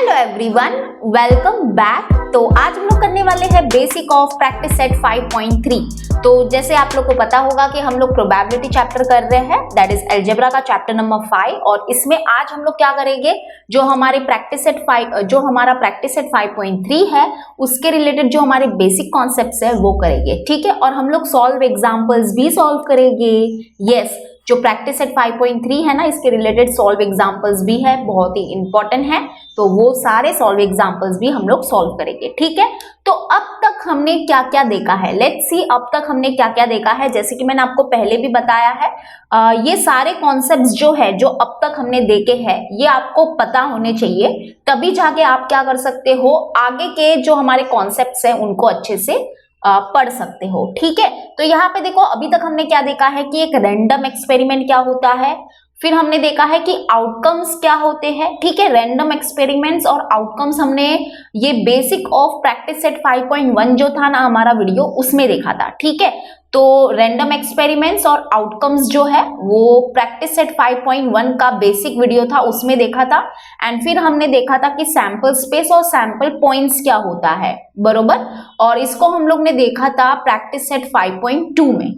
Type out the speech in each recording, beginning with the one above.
Hello everyone, welcome back. तो आज हम लोग करने वाले हैं बेसिक ऑफ प्रैक्टिस सेट 5.3। तो जैसे आप लोग को पता होगा कि हम लोग प्रोबेबिलिटी चैप्टर कर रहे हैं, दैट इज अलजेब्रा का चैप्टर नंबर 5। और इसमें आज हम लोग क्या करेंगे, जो हमारा प्रैक्टिस सेट 5.3 है उसके रिलेटेड जो हमारे बेसिक कॉन्सेप्ट्स है वो करेंगे, ठीक है। और हम लोग सॉल्व एग्जाम्पल्स भी सॉल्व करेंगे। यस, जो प्रैक्टिस सेट 5.3 है ना, इसके रिलेटेड सॉल्व एग्जाम्पल्स भी है, बहुत ही इंपॉर्टेंट है। तो वो सारे सॉल्व एग्जाम्पल्स भी हम लोग सॉल्व करेंगे, ठीक है। तो अब तक हमने क्या क्या देखा है, लेट्स सी अब तक हमने क्या क्या देखा है। जैसे कि मैंने आपको पहले भी बताया है, ये सारे कॉन्सेप्ट्स जो है जो अब तक हमने देखे हैं ये आपको पता होने चाहिए, तभी जाके आप क्या कर सकते हो, आगे के जो हमारे कॉन्सेप्ट्स हैं उनको अच्छे से पढ़ सकते हो, ठीक है। तो यहाँ पे देखो, अभी तक हमने क्या देखा है कि एक रैंडम एक्सपेरिमेंट क्या होता है, फिर हमने देखा है कि आउटकम्स क्या होते हैं, ठीक है। रैंडम एक्सपेरिमेंट्स और आउटकम्स हमने ये बेसिक ऑफ प्रैक्टिस सेट 5.1 जो था ना हमारा वीडियो, उसमें देखा था, ठीक है। तो रैंडम एक्सपेरिमेंट्स और आउटकम्स जो है वो प्रैक्टिस सेट 5.1 का बेसिक वीडियो था, उसमें देखा था। एंड फिर हमने देखा था कि सैंपल स्पेस और सैंपल पॉइंट्स क्या होता है, बरोबर। और इसको हम लोग ने देखा था प्रैक्टिस सेट 5.2 में,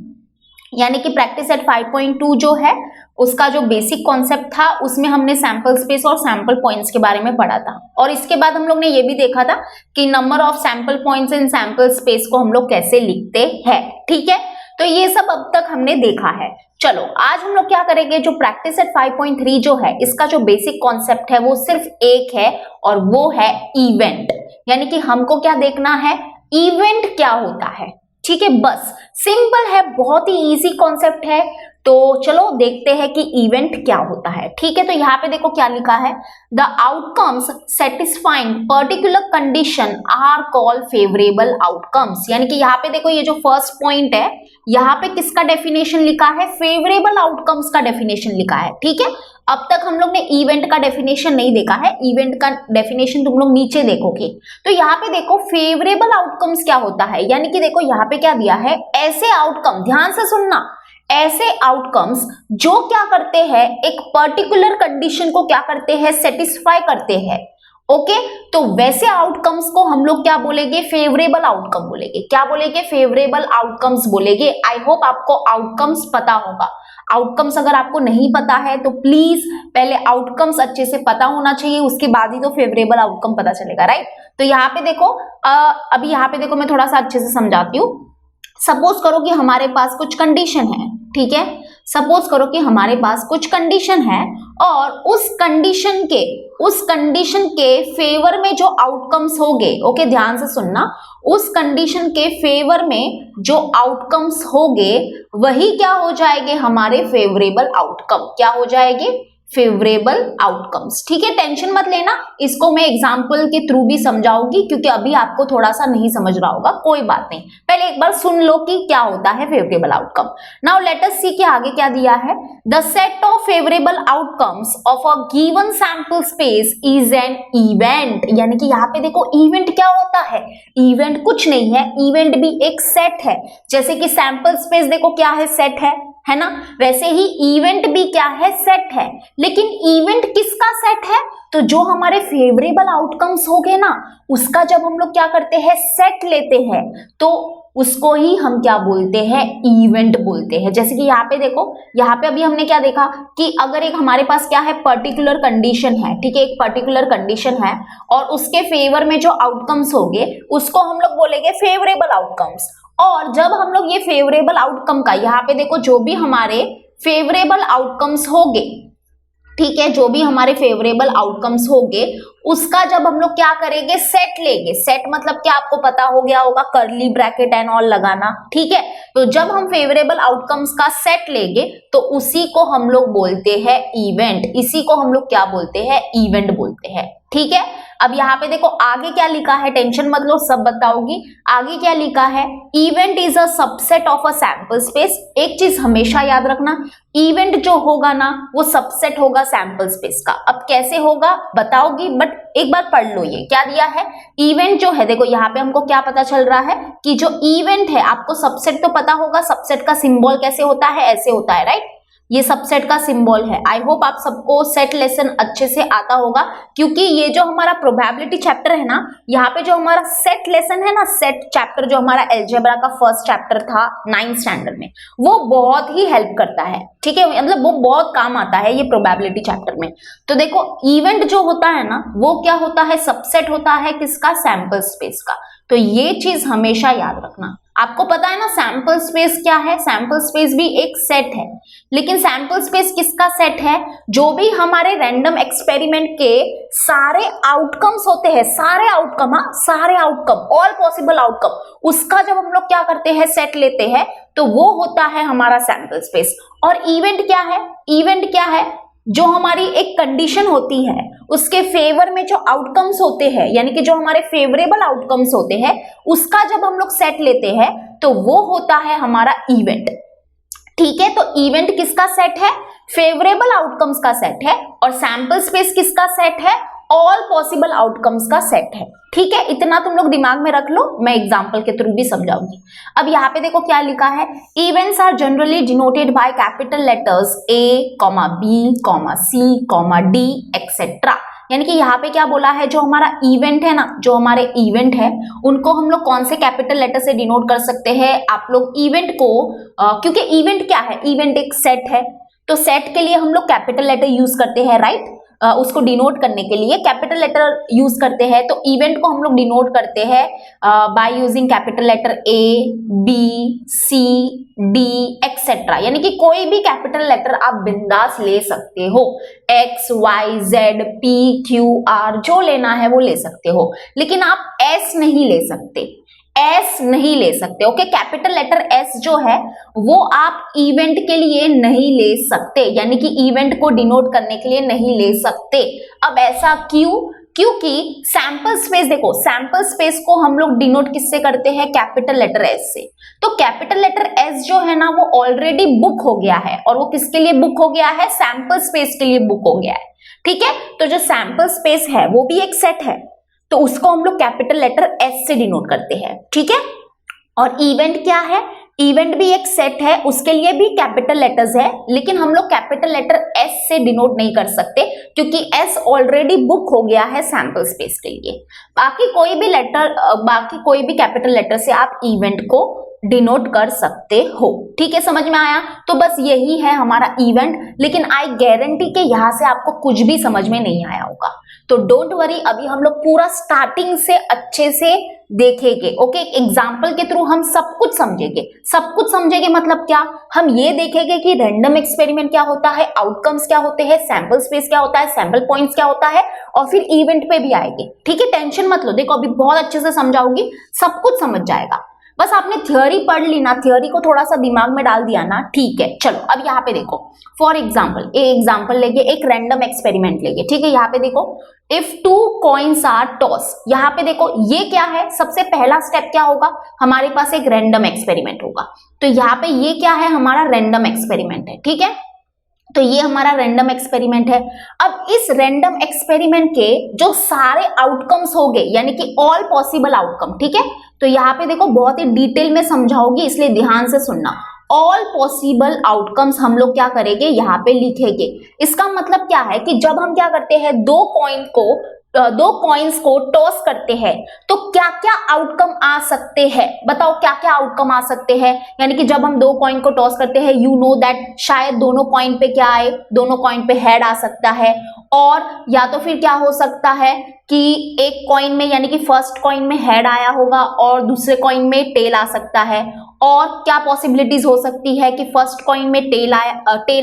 यानी कि प्रैक्टिस सेट 5.2 जो है उसका जो बेसिक कॉन्सेप्ट था उसमें हमने सैंपल स्पेस और सैंपल पॉइंट्स के बारे में पढ़ा था। और इसके बाद हम लोग ने ये भी देखा था कि number of sample points in sample space को हम लोग कैसे लिखते हैं, ठीक है। तो ये सब अब तक हमने देखा है। चलो आज हम लोग क्या करेंगे, जो प्रैक्टिस सेट 5.3 जो है इसका जो बेसिक कॉन्सेप्ट है वो सिर्फ एक है, और वो है इवेंट। यानी कि हमको क्या देखना है, इवेंट क्या होता है, ठीक है। बस सिंपल है, बहुत ही इजी कॉन्सेप्ट है। तो चलो देखते हैं कि इवेंट क्या होता है, ठीक है। तो यहाँ पे देखो क्या लिखा है, the outcomes satisfying particular condition are called favourable outcomes. यानी कि यहाँ पे देखो, ये जो फर्स्ट पॉइंट है यहाँ पे किसका डेफिनेशन लिखा है, फेवरेबल आउटकम्स का डेफिनेशन लिखा है, ठीक है। अब तक हम लोग ने इवेंट का डेफिनेशन नहीं देखा है, इवेंट का डेफिनेशन तुम लोग नीचे देखोगे। तो यहाँ पे देखो फेवरेबल आउटकम्स क्या होता है, यानी कि देखो यहाँ पे क्या दिया है, ऐसे आउटकम, ध्यान से सुनना, ऐसे आउटकम्स जो क्या करते हैं, एक पर्टिकुलर कंडीशन को क्या करते हैं, सेटिस्फाई करते हैं, ओके। तो वैसे आउटकम्स को हम लोग क्या बोलेंगे, फेवरेबल आउटकम बोलेंगे। क्या बोलेंगे, फेवरेबल आउटकम्स बोलेंगे। आई होप आपको आउटकम्स पता होगा। आउटकम्स अगर आपको नहीं पता है तो प्लीज पहले आउटकम्स अच्छे से पता होना चाहिए, उसके बाद ही तो फेवरेबल आउटकम पता चलेगा, राइट। तो यहाँ पे देखो, अभी यहाँ पे देखो मैं थोड़ा सा अच्छे से समझाती हूँ। सपोज करो कि हमारे पास कुछ कंडीशन है, ठीक है। सपोज करो कि हमारे पास कुछ कंडीशन है और उस कंडीशन के फेवर में जो आउटकम्स होंगे, ओके ध्यान से सुनना, उस कंडीशन के फेवर में जो आउटकम्स होंगे वही क्या हो जाएंगे, हमारे फेवरेबल आउटकम। क्या हो जाएंगे, फेवरेबल आउटकम्स, ठीक है। टेंशन मत लेना, इसको मैं एग्जांपल के थ्रू भी समझाऊंगी, क्योंकि अभी आपको थोड़ा सा नहीं समझ रहा होगा, कोई बात नहीं। पहले एक बार सुन लो कि क्या होता है favourable outcome. Now let us see कि आगे क्या दिया है, the set of favourable outcomes of a given sample space is an event. यानी कि यहाँ पे देखो इवेंट क्या होता है, इवेंट कुछ नहीं है, इवेंट भी एक सेट है। जैसे कि सैंपल स्पेस देखो क्या है, सेट है ना, वैसे ही इवेंट भी क्या है, सेट है। लेकिन इवेंट किसका सेट है, तो जो हमारे फेवरेबल आउटकम्स हो गए ना, उसका जब हम लोग क्या करते हैं, सेट लेते हैं, तो उसको ही हम क्या बोलते हैं, इवेंट बोलते हैं। जैसे कि यहाँ पे देखो, यहाँ पे अभी हमने क्या देखा कि अगर एक हमारे पास क्या है, पर्टिकुलर कंडीशन है, ठीक है, एक पर्टिकुलर कंडीशन है और उसके फेवर में जो आउटकम्स होंगे उसको हम लोग बोलेंगे फेवरेबल आउटकम्स। और जब हम लोग ये फेवरेबल आउटकम का, यहाँ पे देखो जो भी हमारे फेवरेबल आउटकम्स होंगे, ठीक है, जो भी हमारे फेवरेबल आउटकम्स होंगे उसका जब हम लोग क्या करेंगे, सेट लेंगे। सेट मतलब क्या, आपको पता हो गया होगा, कर्ली ब्रैकेट एंड ऑल लगाना, ठीक है। तो जब हम फेवरेबल आउटकम्स का सेट लेंगे तो उसी को हम लोग बोलते हैं इवेंट, इसी को हम लोग क्या बोलते हैं, इवेंट बोलते हैं, ठीक है। अब यहाँ पे देखो आगे क्या लिखा है, टेंशन मत लो, सब बताऊंगी। आगे क्या लिखा है, event is a subset of a sample space. एक चीज हमेशा याद रखना, इवेंट जो होगा ना वो सबसेट होगा सैंपल स्पेस का। अब कैसे होगा बताओगी, बट एक बार पढ़ लो, ये क्या दिया है, इवेंट जो है, देखो यहाँ पे हमको क्या पता चल रहा है कि जो इवेंट है, आपको सबसेट तो पता होगा, सबसेट का सिंबल कैसे होता है, ऐसे होता है, राइट। ये सबसेट का सिंबल है। आई होप आप सबको सेट लेसन अच्छे से आता होगा, क्योंकि ये जो हमारा प्रोबेबिलिटी चैप्टर है ना, यहाँ पे जो हमारा सेट लेसन है ना, सेट चैप्टर जो हमारा अलजेब्रा का फर्स्ट चैप्टर था 9th स्टैंडर्ड में, वो बहुत ही हेल्प करता है, ठीक है, मतलब वो बहुत काम आता है ये प्रोबेबिलिटी चैप्टर में। तो देखो इवेंट जो होता है ना, वो क्या होता है, सबसेट होता है किसका, सैंपल स्पेस का। तो ये चीज हमेशा याद रखना। आपको पता है ना सैंपल स्पेस क्या है, सैंपल स्पेस भी एक सेट है, लेकिन सैंपल स्पेस किसका सेट है, जो भी हमारे रैंडम एक्सपेरिमेंट के सारे आउटकम्स होते हैं, सारे आउटकम, सारे आउटकम, ऑल पॉसिबल आउटकम, उसका जब हम लोग क्या करते हैं, सेट लेते हैं, तो वो होता है हमारा सैंपल स्पेस। और इवेंट क्या है, इवेंट क्या है, जो हमारी एक कंडीशन होती है, उसके फेवर में जो आउटकम्स होते हैं, यानी कि जो हमारे फेवरेबल आउटकम्स होते हैं, उसका जब हम लोग सेट लेते हैं तो वो होता है हमारा इवेंट। ठीक है, तो इवेंट किसका सेट है, फेवरेबल आउटकम्स का सेट है, और सैंपल स्पेस किसका सेट है, ऑल पॉसिबल आउटकम्स का सेट है। ठीक है, इतना तुम लोग दिमाग में रख लो, मैं एग्जांपल के थ्रू भी समझाऊंगी। अब यहाँ पे देखो क्या लिखा है, events are generally denoted by capital letters A, B, C, D etcetera. यानी कि यहाँ पे क्या बोला है, जो हमारा इवेंट है ना, जो हमारे इवेंट है, उनको हम लोग कौन से कैपिटल लेटर से डिनोट कर सकते हैं। आप लोग इवेंट को क्योंकि इवेंट क्या है, इवेंट एक सेट है, तो सेट के लिए हम लोग कैपिटल लेटर यूज करते हैं, राइट। उसको डिनोट करने के लिए कैपिटल लेटर यूज करते हैं। तो इवेंट को हम लोग डिनोट करते हैं by using capital letter A, B, C, D etcetera. यानी कि कोई भी कैपिटल लेटर आप बिंदास ले सकते हो, X, Y, Z, P, Q, R, जो लेना है वो ले सकते हो, लेकिन आप S नहीं ले सकते, एस नहीं ले सकते। ओके, कैपिटल लेटर एस जो है वो आप इवेंट के लिए नहीं ले सकते, यानी कि इवेंट को डिनोट करने के लिए नहीं ले सकते। अब ऐसा क्यों, क्योंकि सैंपल स्पेस, देखो सैंपल स्पेस को हम लोग डिनोट किससे करते हैं, कैपिटल लेटर एस से। तो कैपिटल लेटर एस जो है ना, वो ऑलरेडी बुक हो गया है, और वो किसके लिए बुक हो गया है, सैंपल स्पेस के लिए बुक हो गया है। ठीक है, तो जो सैंपल स्पेस है वो भी एक सेट है, तो उसको हम लोग कैपिटल लेटर एस से डिनोट करते हैं। ठीक है, और इवेंट क्या है, इवेंट भी एक सेट है, उसके लिए भी कैपिटल लेटर्स है, लेकिन हम लोग कैपिटल लेटर एस से डिनोट नहीं कर सकते, क्योंकि एस ऑलरेडी बुक हो गया है सैंपल स्पेस के लिए। बाकी कोई भी लेटर, बाकी कोई भी कैपिटल लेटर से आप इवेंट को डिनोट कर सकते हो। ठीक है, समझ में आया। तो बस यही है हमारा इवेंट, लेकिन आई गारंटी के यहां से आपको कुछ भी समझ में नहीं आया होगा, तो डोंट वरी, अभी हम लोग पूरा स्टार्टिंग से अच्छे से देखेंगे। ओके, एग्जाम्पल के थ्रू हम सब कुछ समझेंगे। सब कुछ समझेंगे मतलब क्या, हम ये देखेंगे कि रैंडम एक्सपेरिमेंट क्या होता है, आउटकम्स क्या होते हैं, सैंपल स्पेस क्या होता है, सैंपल पॉइंट्स क्या होता है, और फिर इवेंट पे भी आएंगे। ठीक है, टेंशन मत लो, देखो अभी बहुत अच्छे से समझाऊंगी, सब कुछ समझ जाएगा। बस आपने थ्योरी पढ़ ली ना, थ्योरी को थोड़ा सा दिमाग में डाल दिया ना, ठीक है। चलो अब यहाँ पे देखो, फॉर एग्जाम्पल एग्जाम्पल लेंगे, एक रैंडम एक्सपेरिमेंट लेंगे। ठीक है, यहाँ पे देखो, इफ 2 कॉइन्स आर टॉस, यहाँ पे देखो ये क्या है, सबसे पहला स्टेप क्या होगा, हमारे पास एक रैंडम एक्सपेरिमेंट होगा। तो यहाँ पे ये क्या है, हमारा रैंडम एक्सपेरिमेंट है। ठीक है, तो ये हमारा रैंडम एक्सपेरिमेंट है। अब इस रैंडम एक्सपेरिमेंट के जो सारे आउटकम्स हो गए, यानी कि ऑल पॉसिबल आउटकम, ठीक है, तो यहाँ पे देखो बहुत ही डिटेल में समझाओगी, इसलिए ध्यान से सुनना। ऑल पॉसिबल आउटकम्स हम लोग क्या करेंगे, यहाँ पे लिखेंगे। इसका मतलब क्या है कि जब हम क्या करते हैं, दो कॉइन्स को टॉस करते हैं, तो क्या क्या आउटकम आ सकते हैं, बताओ क्या क्या आउटकम आ सकते हैं। यानी कि जब हम 2 कॉइन को टॉस करते हैं, यू नो दैट शायद दोनों कॉइन पे क्या आए, दोनों कॉइन पे हेड आ सकता है, और या तो फिर क्या हो सकता है कि एक कॉइन में, यानी कि फर्स्ट कॉइन में हेड आया होगा और दूसरे कॉइन में टेल आ सकता है। और क्या पॉसिबिलिटीज हो सकती है कि फर्स्ट कॉइन में टेल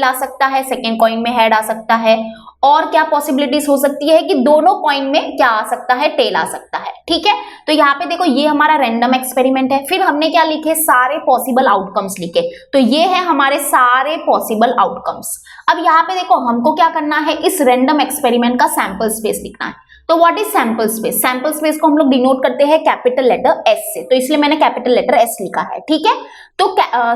आ सकता है, सेकेंड कॉइन में हेड आ सकता है, और क्या पॉसिबिलिटीज हो सकती है कि दोनों कॉइन में क्या आ सकता है, टेल आ सकता है। ठीक है, तो यहाँ पे देखो ये हमारा रैंडम एक्सपेरिमेंट है। फिर हमने क्या लिखे, सारे पॉसिबल आउटकम्स लिखे, तो ये है हमारे सारे पॉसिबल आउटकम्स। अब यहाँ पे देखो हमको क्या करना है, इस रैंडम एक्सपेरिमेंट का सैंपल स्पेस लिखना है। तो what is sample space, sample space को हम लोग डिनोट करते हैं कैपिटल लेटर एस से, तो इसलिए मैंने कैपिटल लेटर एस लिखा है। ठीक है, तो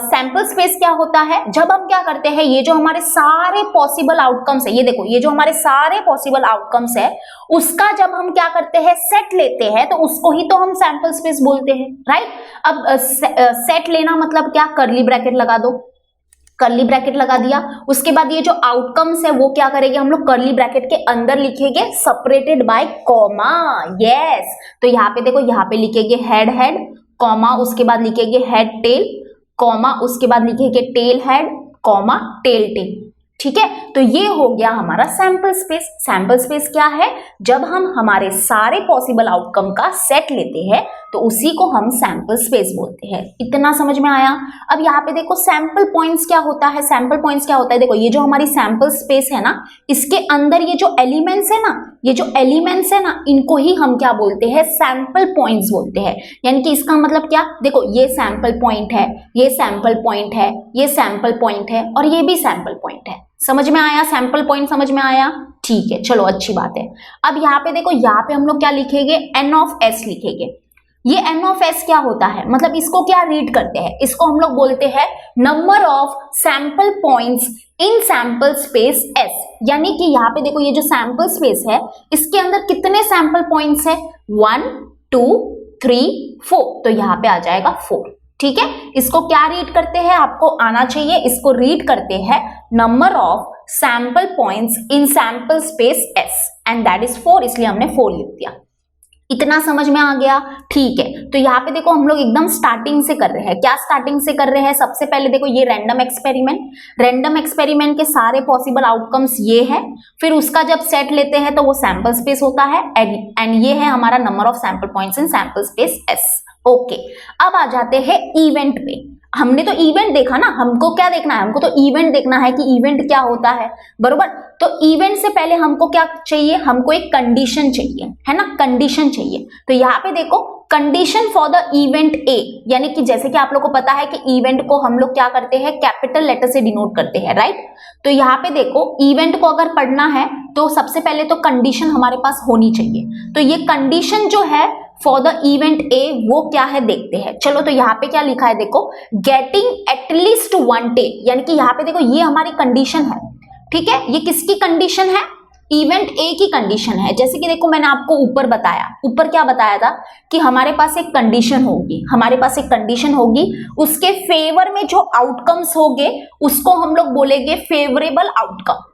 सैंपल स्पेस क्या होता है, जब हम क्या करते हैं, ये जो हमारे सारे पॉसिबल आउटकम्स है, ये देखो ये जो हमारे सारे पॉसिबल आउटकम्स है, उसका जब हम क्या करते हैं, सेट लेते हैं, तो उसको ही तो हम सैंपल स्पेस बोलते हैं, राइट। अब सेट लेना मतलब क्या, कर्ली ब्रैकेट लगा दो, कर्ली ब्रैकेट लगा दिया। उसके बाद ये जो आउटकम्स है वो क्या करेंगे हम लोग कर्ली ब्रैकेट के अंदर लिखेंगे सेपरेटेड बाय कॉमा। यस, तो यहाँ पे देखो, यहाँ पे लिखेंगे हेड हेड कॉमा, उसके बाद लिखेंगे हेड टेल कॉमा, उसके बाद लिखेंगे tail head comma tail tail. ठीक है, तो ये हो गया हमारा सैंपल स्पेस। सैंपल स्पेस क्या है? जब हम हमारे सारे पॉसिबल आउटकम का सेट लेते हैं तो उसी को हम सैंपल स्पेस बोलते हैं। इतना समझ में आया? अब यहाँ पे देखो सैंपल पॉइंट्स क्या होता है। सैंपल पॉइंट्स क्या होता है? देखो ये जो हमारी सैंपल स्पेस है ना, इसके अंदर ये जो एलिमेंट्स है ना, ये जो एलिमेंट्स है ना, इनको ही हम क्या बोलते हैं? सैंपल पॉइंट्स बोलते हैं। यानी कि इसका मतलब क्या? देखो ये सैंपल पॉइंट है, ये सैंपल पॉइंट है, ये सैंपल पॉइंट है और ये भी सैंपल पॉइंट है। समझ में आया? सैंपल पॉइंट समझ में आया? ठीक है, चलो अच्छी बात है। अब यहाँ पे देखो, यहाँ पे हम लोग क्या लिखेंगे? n ऑफ s लिखेंगे। ये n ऑफ s क्या होता है? मतलब इसको क्या रीड करते हैं? इसको हम लोग बोलते हैं number of sample points in sample space s। यानी कि यहाँ पे देखो, ये जो सैंपल स्पेस है इसके अंदर कितने सैंपल पॉइंट्स है? 1 2 3 4, तो यहाँ पे आ जाएगा 4। ठीक है, इसको क्या रीड करते हैं? आपको आना चाहिए। इसको रीड करते हैं number of sample points in sample space s and that is 4, इसलिए हमने 4 लिख दिया। इतना समझ में आ गया? ठीक है, तो यहाँ पे देखो हम लोग एकदम स्टार्टिंग से कर रहे हैं। क्या स्टार्टिंग से कर रहे हैं? सबसे पहले देखो ये रैंडम एक्सपेरिमेंट के सारे पॉसिबल आउटकम्स ये है, फिर उसका जब सेट लेते हैं तो वो सैंपल स्पेस होता है एंड ये है हमारा number of sample points in sample space s। Okay, अब आ जाते हैं इवेंट पे। हमने तो इवेंट देखा ना, हमको क्या देखना है? हमको तो इवेंट देखना है कि इवेंट क्या होता है, बरोबर। तो इवेंट से पहले हमको क्या चाहिए? हमको एक कंडीशन चाहिए, है ना, कंडीशन चाहिए। तो यहाँ पे देखो कंडीशन फॉर द इवेंट ए, यानी कि जैसे कि आप लोग को पता है कि इवेंट को हम लोग क्या करते हैं? कैपिटल लेटर से डिनोट करते हैं, राइट। तो यहाँ पे देखो इवेंट को अगर पढ़ना है तो सबसे पहले तो कंडीशन हमारे पास होनी चाहिए। तो ये कंडीशन जो है फॉर द इवेंट ए वो क्या है देखते हैं। चलो, तो यहाँ पे क्या लिखा है देखो, गेटिंग एटलीस्ट 1 टेल। यानी कि यहाँ पे देखो ये हमारी कंडीशन है। ठीक है, ये किसकी कंडीशन है? इवेंट ए की कंडीशन है। जैसे कि देखो मैंने आपको ऊपर बताया, ऊपर क्या बताया था कि हमारे पास एक कंडीशन होगी, हमारे पास एक कंडीशन होगी, उसके फेवर में जो आउटकम्स होंगे उसको हम लोग बोलेंगे फेवरेबल आउटकम।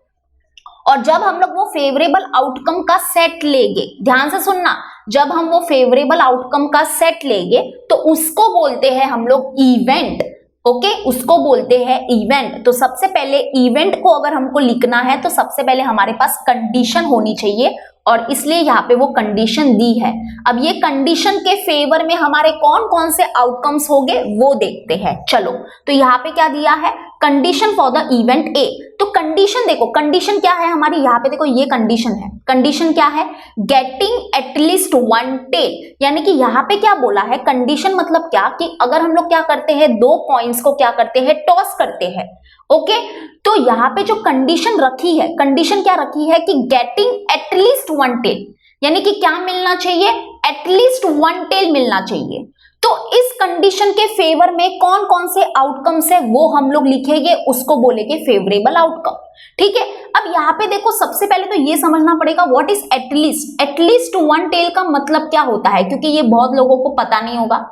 और जब हम लोग वो फेवरेबल आउटकम का सेट लेंगे, ध्यान से सुनना, जब हम वो फेवरेबल आउटकम का सेट लेंगे तो उसको बोलते हैं हम लोग इवेंट। ओके, उसको बोलते हैं इवेंट। तो सबसे पहले इवेंट को अगर हमको लिखना है तो सबसे पहले हमारे पास कंडीशन होनी चाहिए और इसलिए यहाँ पे वो कंडीशन दी है। अब ये कंडीशन के फेवर में हमारे कौन कौन से आउटकम्स होंगे वो देखते हैं। चलो, तो यहाँ पे क्या दिया है? कंडीशन फॉर द इवेंट ए। तो कंडीशन देखो, कंडीशन क्या है हमारी? यहाँ पे देखो ये कंडीशन है। कंडीशन क्या है? Getting at least 1 tail. यानी कि यहाँ पे क्या बोला है? कंडीशन मतलब क्या कि अगर हम लोग क्या करते हैं, 2 कॉइन्स को क्या करते हैं? टॉस करते हैं। ओके, तो यहाँ पे जो कंडीशन रखी है, कंडीशन क्या रखी है कि गेटिंग एटलीस्ट 1 टेल, यानी कि क्या मिलना चाहिए? एटलीस्ट 1 टेल मिलना चाहिए। तो इस कंडीशन के फेवर में कौन कौन से आउटकम्स है वो हम लोग लिखेंगे, उसको बोलेंगे फेवरेबल आउटकम। ठीक है, अब यहाँ पे देखो सबसे पहले तो ये समझना पड़ेगा what is at least. At least 1 tail का मतलब क्या होता है, क्योंकि ये बहुत लोगों को पता नहीं होगा।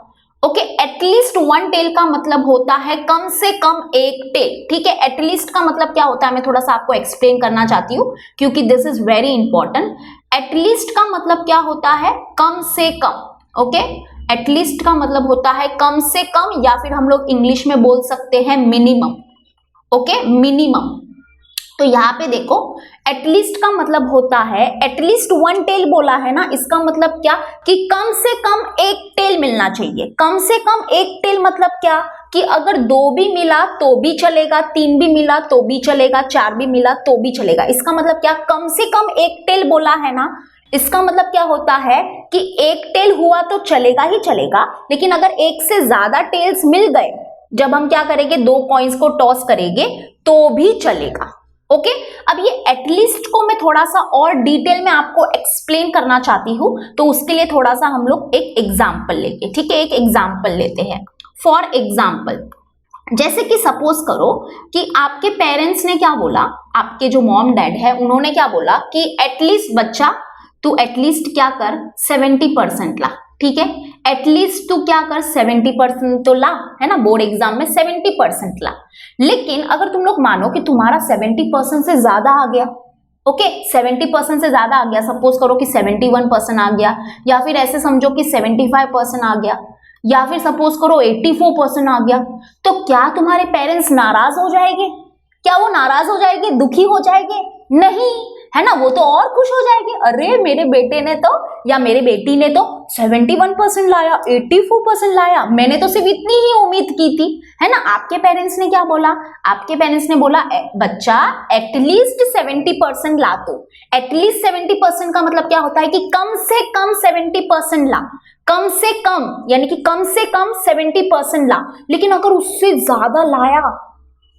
ओके, एटलीस्ट 1 टेल का मतलब होता है कम से कम 1 टेल। ठीक है, एटलीस्ट का मतलब क्या होता है मैं थोड़ा सा आपको एक्सप्लेन करना चाहती हूँ क्योंकि this is very important. At least का मतलब क्या होता है? कम से कम। ओके, एटलीस्ट का मतलब होता है कम से कम, या फिर हम लोग इंग्लिश में बोल सकते हैं मिनिमम। Okay, minimum. तो यहाँ पे देखो एटलीस्ट का मतलब होता है, एटलीस्ट 1 टेल बोला है ना, इसका मतलब क्या कि कम से कम 1 टेल मिलना चाहिए। कम से कम 1 टेल मतलब क्या कि अगर 2 भी मिला तो भी चलेगा, 3 भी मिला तो भी चलेगा, 4 भी मिला तो भी चलेगा। इसका मतलब क्या? कम से कम 1 टेल बोला है ना, इसका मतलब क्या होता है कि 1 टेल हुआ तो चलेगा ही चलेगा, लेकिन अगर 1 से ज्यादा टेल्स मिल गए, जब हम क्या करेंगे 2 कॉइन्स को टॉस करेंगे तो भी चलेगा। ओके, अब ये एटलीस्ट को मैं थोड़ा सा और डिटेल में आपको एक्सप्लेन करना चाहती हूँ, तो उसके लिए थोड़ा सा हम लोग एक एग्जाम्पल लेंगे। ठीक है, एक एग्जाम्पल लेते हैं। फॉर एग्जाम्पल, जैसे कि सपोज करो कि आपके पेरेंट्स ने क्या बोला, आपके जो मॉम डैड है उन्होंने क्या बोला कि एटलीस्ट बच्चा तू एटलीस्ट क्या कर 70% ला। ठीक है, एटलीस्ट तू क्या कर 70% तो ला, है ना, बोर्ड एग्जाम में 70% ला। लेकिन अगर तुम लोग मानो कि तुम्हारा 70% से ज्यादा आ गया, ओके 70% से ज्यादा आ गया, सपोज करो कि 71% आ गया, या फिर ऐसे समझो कि 75% आ गया, या फिर सपोज करो 84% आ गया, तो क्या तुम्हारे पेरेंट्स नाराज हो जाएंगे? क्या वो नाराज हो जाएंगे, दुखी हो जाएंगे? नहीं, है ना, वो तो और खुश हो जाएंगे, अरे मेरे बेटे ने तो या मेरे बेटी ने तो 71% लाया, 84% लाया, मैंने तो सिर्फ इतनी ही उम्मीद की थी, है ना। आपके पेरेंट्स ने क्या बोला? आपके पेरेंट्स ने बोला बच्चा एटलीस्ट 70% ला। तो एटलीस्ट 70% का मतलब क्या होता है कि कम से कम 70% ला, कम से कम, यानी कि कम से कम 70% ला। लेकिन अगर उससे ज्यादा लाया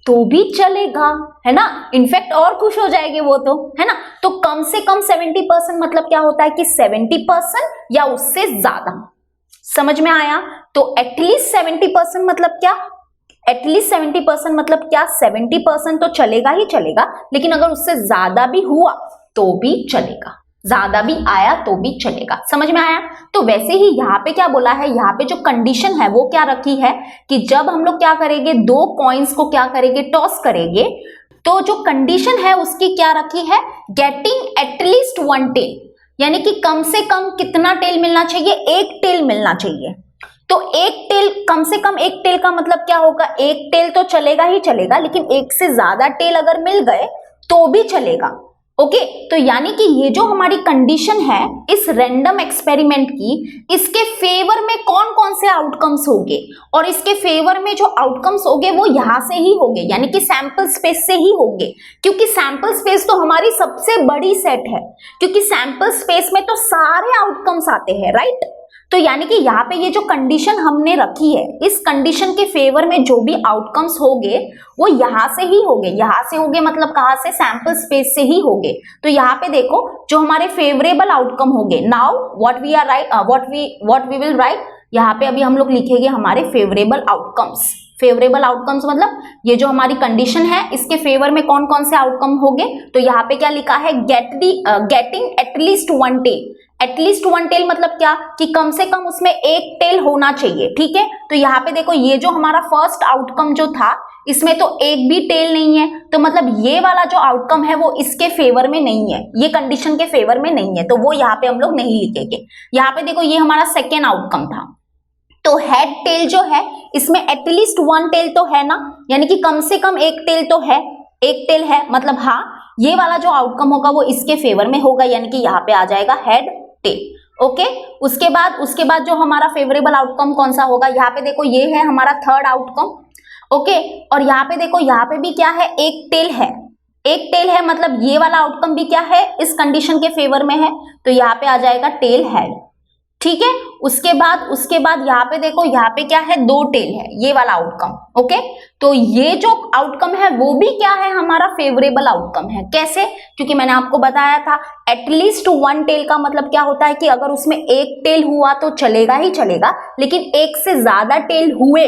तो भी चलेगा, है ना, इनफैक्ट और खुश हो जाएंगे वो तो, है ना। तो कम से कम 70% मतलब क्या होता है कि 70% या उससे ज्यादा। समझ में आया? तो एटलीस्ट 70% मतलब क्या? एटलीस्ट 70% मतलब क्या? 70% तो चलेगा ही चलेगा, लेकिन अगर उससे ज्यादा भी हुआ तो भी चलेगा, ज्यादा भी आया तो भी चलेगा। समझ में आया? तो वैसे ही यहाँ पे क्या बोला है, यहाँ पे जो कंडीशन है वो क्या रखी है कि जब हम लोग क्या करेंगे, दो कॉइन्स को क्या करेंगे, टॉस करेंगे, तो जो कंडीशन है उसकी क्या रखी है, गेटिंग एटलीस्ट वन टेल, यानी कि कम से कम कितना टेल मिलना चाहिए, एक टेल मिलना चाहिए। तो एक टेल, कम से कम एक टेल का मतलब क्या होगा, एक टेल तो चलेगा ही चलेगा, लेकिन एक से ज्यादा टेल अगर मिल गए तो भी चलेगा। ओके, तो यानी कि ये जो हमारी कंडीशन है इस रैंडम एक्सपेरिमेंट की, इसके फेवर में कौन कौन से आउटकम्स होंगे, और इसके फेवर में जो आउटकम्स होंगे वो यहां से ही होंगे, यानी कि सैंपल स्पेस से ही होंगे, क्योंकि सैंपल स्पेस तो हमारी सबसे बड़ी सेट है, क्योंकि सैंपल स्पेस में तो सारे आउटकम्स आते हैं, राइट। तो यानी कि यहाँ पे ये जो कंडीशन हमने रखी है, इस कंडीशन के फेवर में जो भी आउटकम्स होंगे वो यहाँ से ही होंगे। यहाँ से होंगे मतलब कहाँ से, सैंपल स्पेस से ही होंगे। तो यहाँ पे देखो जो हमारे फेवरेबल आउटकम होंगे, now what we are write, what we will write, यहाँ पे अभी हम लोग लिखेंगे हमारे फेवरेबल आउटकम्स। फेवरेबल आउटकम्स मतलब ये जो हमारी कंडीशन है इसके फेवर में कौन कौन से आउटकम होंगे। तो यहाँ पे क्या लिखा है, getting at least one tail. At least one tail मतलब क्या, कि कम से कम उसमें एक टेल होना चाहिए, ठीक है। तो यहाँ पे देखो ये जो हमारा फर्स्ट आउटकम जो था इसमें तो एक भी टेल नहीं है, तो मतलब ये वाला जो आउटकम है वो इसके फेवर में नहीं है, ये कंडीशन के फेवर में नहीं है, तो वो यहाँ पे हम लोग नहीं लिखेंगे। यहाँ पे देखो ये हमारा सेकेंड आउटकम था, तो हेड टेल जो है इसमें एटलीस्ट वन टेल तो है ना, यानी कि कम से कम एक टेल तो है, एक टेल है, मतलब हाँ ये वाला जो आउटकम होगा वो इसके फेवर में होगा, यानी कि यहाँ पे आ जाएगा हेड टेल। ओके, उसके बाद जो हमारा फेवरेबल आउटकम कौन सा होगा, यहाँ पे देखो ये है हमारा थर्ड आउटकम। ओके, और यहाँ पे देखो यहाँ पे भी क्या है, एक टेल है, एक टेल है, मतलब ये वाला आउटकम भी क्या है, इस कंडीशन के फेवर में है, तो यहाँ पे आ जाएगा टेल हेड, ठीक है। उसके बाद यहाँ पे देखो यहाँ पे क्या है, दो टेल है, ये वाला आउटकम। ओके, तो ये जो आउटकम है वो भी क्या है, हमारा फेवरेबल आउटकम है। कैसे? क्योंकि मैंने आपको बताया था एटलीस्ट वन टेल का मतलब क्या होता है कि अगर उसमें एक टेल हुआ तो चलेगा ही चलेगा, लेकिन एक से ज्यादा टेल हुए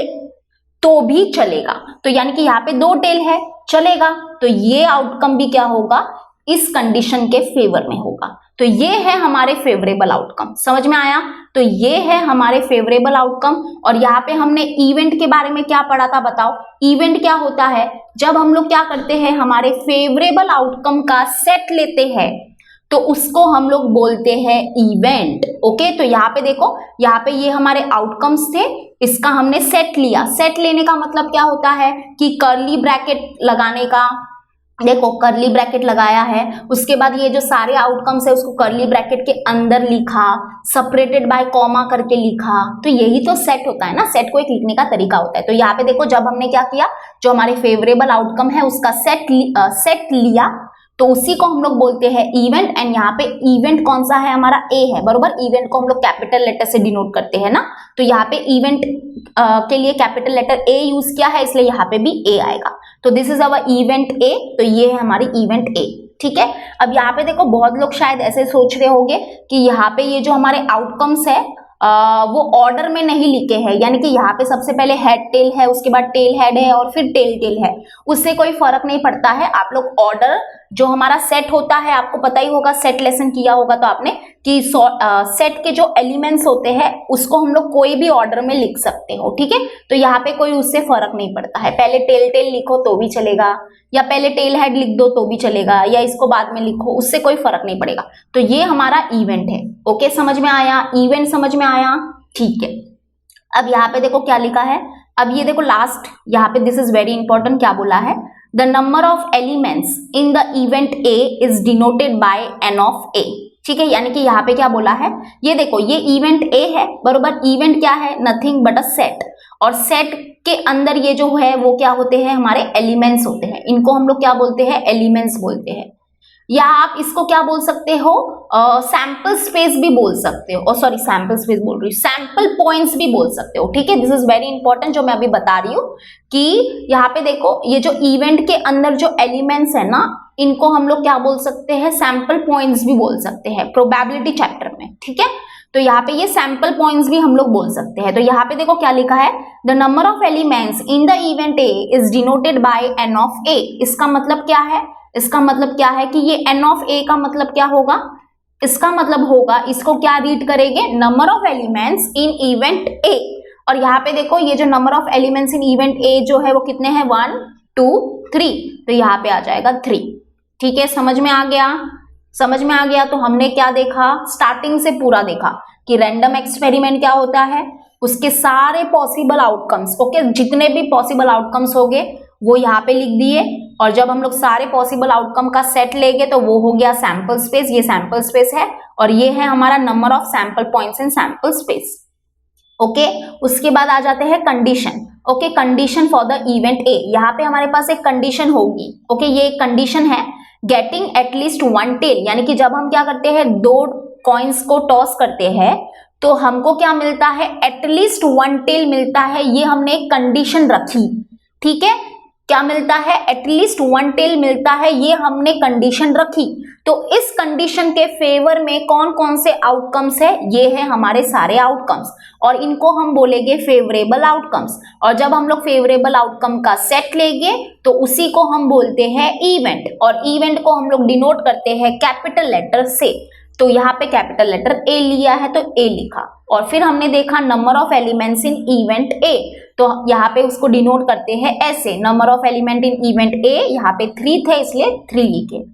तो भी चलेगा। तो यानी कि यहाँ पे दो टेल है, चलेगा, तो ये आउटकम भी क्या होगा, इस कंडीशन के फेवर में होगा। तो ये है हमारे फेवरेबल आउटकम। समझ में आया? तो ये है हमारे फेवरेबल आउटकम। और यहाँ पे हमने इवेंट के बारे में क्या पढ़ा था, बताओ। इवेंट क्या होता है, जब हम लोग क्या करते हैं, हमारे फेवरेबल आउटकम का सेट लेते हैं तो उसको हम लोग बोलते हैं इवेंट। ओके, तो यहाँ पे देखो, यहाँ पे ये हमारे आउटकम्स थे, इसका हमने सेट लिया। सेट लेने का मतलब क्या होता है कि कर्ली ब्रैकेट लगाने का, देखो कर्ली ब्रैकेट लगाया है, उसके बाद ये जो सारे आउटकम्स है उसको कर्ली ब्रैकेट के अंदर लिखा, सेपरेटेड बाय कॉमा करके लिखा, तो यही तो सेट होता है ना, सेट को एक लिखने का तरीका होता है। तो यहाँ पे देखो जब हमने क्या किया, जो हमारे फेवरेबल आउटकम है उसका सेट लिया, तो उसी को हम लोग बोलते हैं इवेंट। एंड यहाँ पे इवेंट कौन सा है, हमारा ए है, बरोबर। इवेंट को हम लोग कैपिटल लेटर से डिनोट करते हैं ना, तो यहाँ पे इवेंट के लिए कैपिटल लेटर ए यूज किया है, इसलिए यहाँ पे भी ए आएगा। तो this is our event A, तो ये है हमारी इवेंट ए, ठीक है। अब यहाँ पे देखो बहुत लोग शायद ऐसे सोच रहे होंगे कि यहाँ पे ये जो हमारे आउटकम्स है वो ऑर्डर में नहीं लिखे हैं, यानी कि यहाँ पे सबसे पहले हेड टेल है, उसके बाद टेल हेड है और फिर टेल टेल है, उससे कोई फर्क नहीं पड़ता है। आप लोग ऑर्डर जो हमारा सेट होता है, आपको पता ही होगा, सेट लेसन किया होगा तो आपने कि सेट के जो एलिमेंट्स होते हैं उसको हम लोग कोई भी ऑर्डर में लिख सकते हो, ठीक है। तो यहाँ पे कोई उससे फर्क नहीं पड़ता है, पहले टेल टेल लिखो तो भी चलेगा, या पहले टेल हेड लिख दो तो भी चलेगा, या इसको बाद में लिखो, उससे कोई फर्क नहीं पड़ेगा। तो ये हमारा इवेंट है। ओके, समझ में आया? इवेंट समझ में आया? ठीक है। अब यहाँ पे देखो क्या लिखा है, अब ये देखो लास्ट, यहाँ पे दिस इज वेरी इंपॉर्टेंट, क्या बोला है, the number of elements in the event A is denoted by n of A, ठीक है। यानी कि यहाँ पे क्या बोला है, ये देखो ये इवेंट ए है, बरोबर। इवेंट क्या है, नथिंग बट अ सेट, और सेट के अंदर ये जो है वो क्या होते हैं, हमारे एलिमेंट्स होते हैं। इनको हम लोग क्या बोलते हैं, एलिमेंट्स बोलते हैं, या आप इसको क्या बोल सकते हो, सैंपल स्पेस भी बोल सकते हो, और सॉरी सैंपल स्पेस बोल रही हूँ, सैंपल पॉइंट्स भी बोल सकते हो, ठीक है। दिस इज वेरी इंपॉर्टेंट जो मैं अभी बता रही हूँ, कि यहाँ पे देखो ये जो इवेंट के अंदर जो एलिमेंट्स है ना, इनको हम लोग क्या बोल सकते हैं, सैंपल पॉइंट्स भी बोल सकते हैं, प्रोबेबिलिटी चैप्टर में, ठीक है। तो यहाँ पे ये सैंपल पॉइंट्स भी हम लोग बोल सकते हैं। तो यहाँ पे देखो क्या लिखा है, the number of elements in the event A is denoted by n of A. इसका मतलब क्या है, इसका मतलब क्या है कि ये एन ऑफ ए का मतलब क्या होगा, इसका मतलब होगा, इसको क्या रीड करेंगे, number of elements in event A. और यहाँ पे देखो ये जो number of elements in event A जो है वो कितने हैं, 1 2 3, तो यहाँ पे आ जाएगा 3, ठीक है। समझ में आ गया? समझ में आ गया। तो हमने क्या देखा, स्टार्टिंग से पूरा देखा कि रैंडम एक्सपेरिमेंट क्या होता है, उसके सारे पॉसिबल आउटकम्स, ओके, जितने भी पॉसिबल आउटकम्स होंगे वो यहाँ पे लिख दिए, और जब हम लोग सारे पॉसिबल आउटकम का सेट लेंगे तो वो हो गया सैंपल स्पेस, ये सैंपल स्पेस है, और ये है हमारा number of sample points in sample space, okay. उसके बाद आ जाते हैं condition, okay, condition for the event ए। यहाँ पे हमारे पास एक कंडीशन होगी, ओके, ये एक कंडीशन है, गेटिंग एटलीस्ट 1 टेल, यानी कि जब हम क्या करते हैं, 2 कॉइन्स को टॉस करते हैं तो हमको क्या मिलता है, एटलीस्ट 1 टेल मिलता है, ये हमने एक कंडीशन रखी, ठीक है। क्या मिलता है, एटलीस्ट 1 टेल मिलता है, ये हमने कंडीशन रखी। तो इस कंडीशन के फेवर में कौन कौन से आउटकम्स है, ये है हमारे सारे आउटकम्स, और इनको हम बोलेंगे फेवरेबल आउटकम्स। और जब हम लोग फेवरेबल आउटकम का सेट लेंगे तो उसी को हम बोलते हैं इवेंट, और इवेंट को हम लोग डिनोट करते हैं कैपिटल लेटर से। तो यहाँ पे कैपिटल लेटर ए लिया है तो ए लिखा, और फिर हमने देखा number of elements in event A, तो यहाँ पे उसको डिनोट करते हैं ऐसे, number of element in event A, यहाँ पे 3 थे इसलिए 3 लिखे,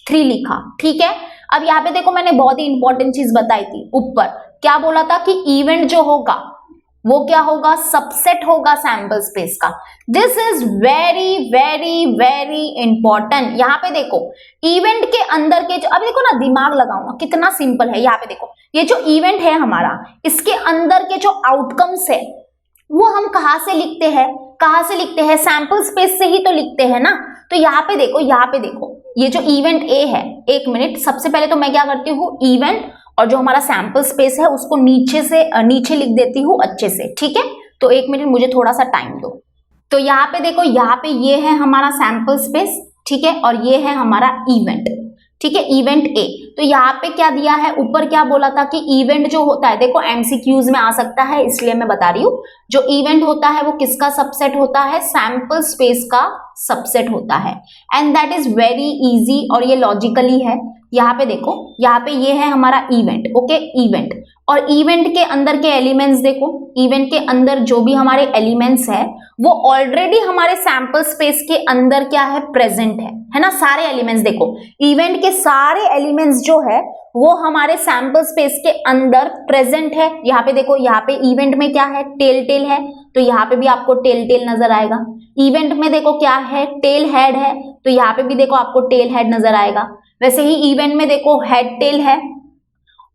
3 लिखा, ठीक है। अब यहाँ पे देखो मैंने बहुत ही इंपॉर्टेंट चीज बताई थी, ऊपर क्या बोला था कि इवेंट जो होगा वो क्या होगा, सबसेट होगा सैंपल स्पेस का। This is very very very important. यहाँ पे देखो इवेंट के अंदर के जो, अब देखो ना, दिमाग लगाओ ना, कितना सिंपल है। यहाँ पे देखो ये जो इवेंट है हमारा, इसके अंदर के जो आउटकम्स है वो हम कहाँ से लिखते हैं, कहाँ से लिखते हैं, सैंपल स्पेस से ही तो लिखते हैं ना। तो यहाँ पे देखो, यहाँ पे देखो, ये जो इवेंट ए है, एक मिनट, सबसे पहले तो मैं क्या करती हूँ, इवेंट और जो हमारा सैंपल स्पेस है उसको नीचे लिख देती हूँ अच्छे से, ठीक है। तो एक मिनट मुझे थोड़ा सा टाइम दो। तो यहाँ पे देखो, यहाँ पे ये है हमारा सैंपल स्पेस, ठीक है, और ये है हमारा इवेंट, ठीक है, इवेंट ए। तो यहाँ पे क्या दिया है, ऊपर क्या बोला था कि इवेंट जो होता है, देखो एमसीक्यूज में आ सकता है इसलिए मैं बता रही हूँ, जो इवेंट होता है वो किसका सबसेट होता है, सैंपल स्पेस का सबसेट होता है, and that is very easy, और ये लॉजिकली है। यहाँ पे देखो, यहाँ पे ये है हमारा इवेंट, ओके, इवेंट, और इवेंट के अंदर के एलिमेंट्स देखो, इवेंट के अंदर जो भी हमारे एलिमेंट्स है वो ऑलरेडी हमारे सैंपल स्पेस के अंदर क्या है, प्रेजेंट है ना। सारे एलिमेंट्स देखो, इवेंट के सारे एलिमेंट्स जो है वो हमारे सैंपल स्पेस के अंदर प्रेजेंट है। यहाँ पे देखो, यहाँ पे इवेंट में क्या है, टेल टेल है, तो यहाँ पे भी आपको टेल टेल नजर आएगा। इवेंट में देखो क्या है, टेल हेड है, तो यहाँ पे भी देखो आपको टेल हेड नजर आएगा। वैसे ही इवेंट में देखो हेड टेल है,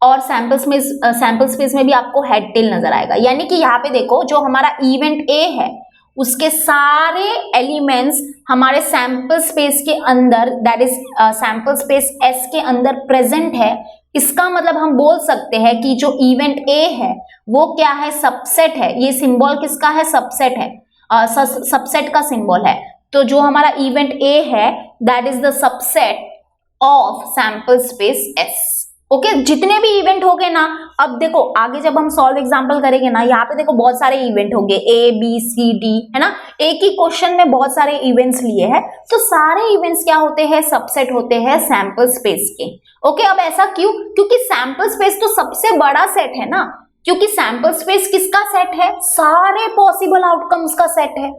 और सैंपल स्पेस में भी आपको हेड टेल नजर आएगा। यानी कि यहाँ पे देखो, जो हमारा इवेंट ए है उसके सारे एलिमेंट्स हमारे सैंपल स्पेस के अंदर, that is sample space S के अंदर प्रेजेंट है। इसका मतलब हम बोल सकते हैं कि जो इवेंट ए है वो क्या है, सबसेट है। ये सिंबल किसका है, सबसेट है, सबसेट का सिंबल है। तो जो हमारा इवेंट ए है that is the subset of sample space S, okay जितने भी इवेंट हो गए ना, अब देखो आगे जब हम सॉल्व एग्जांपल करेंगे ना, यहाँ पे देखो बहुत सारे इवेंट होंगे ए बी सी डी, है ना, एक ही क्वेश्चन में बहुत सारे इवेंट्स लिए हैं, तो सारे इवेंट्स क्या होते हैं, सबसेट होते हैं सैंपल स्पेस के। ओके अब ऐसा क्यों, क्योंकि सैंपल स्पेस तो सबसे बड़ा सेट है ना, क्योंकि सैंपल स्पेस किसका सेट है, सारे पॉसिबल आउटकम्स का सेट है,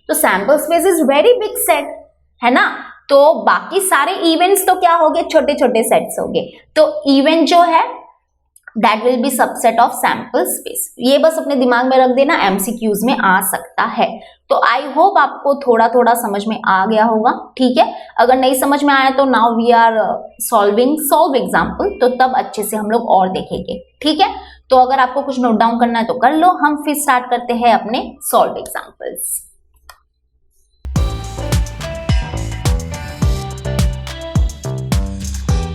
तो sample space is very big set, है ना। तो बाकी सारे इवेंट्स तो क्या हो गए, छोटे छोटे सेट्स हो गए, तो इवेंट जो है that will be subset of sample space. ये बस अपने दिमाग में रख देना, एमसीक्यूज में आ सकता है। तो आई होप आपको थोड़ा थोड़ा समझ में आ गया होगा, ठीक है। अगर नहीं समझ में आया तो now we are solve example, तो तब अच्छे से हम लोग और देखेंगे, ठीक है। तो अगर आपको कुछ नोट डाउन करना है तो कर लो, हम फिर स्टार्ट करते हैं अपने सॉल्व एग्जाम्पल्स।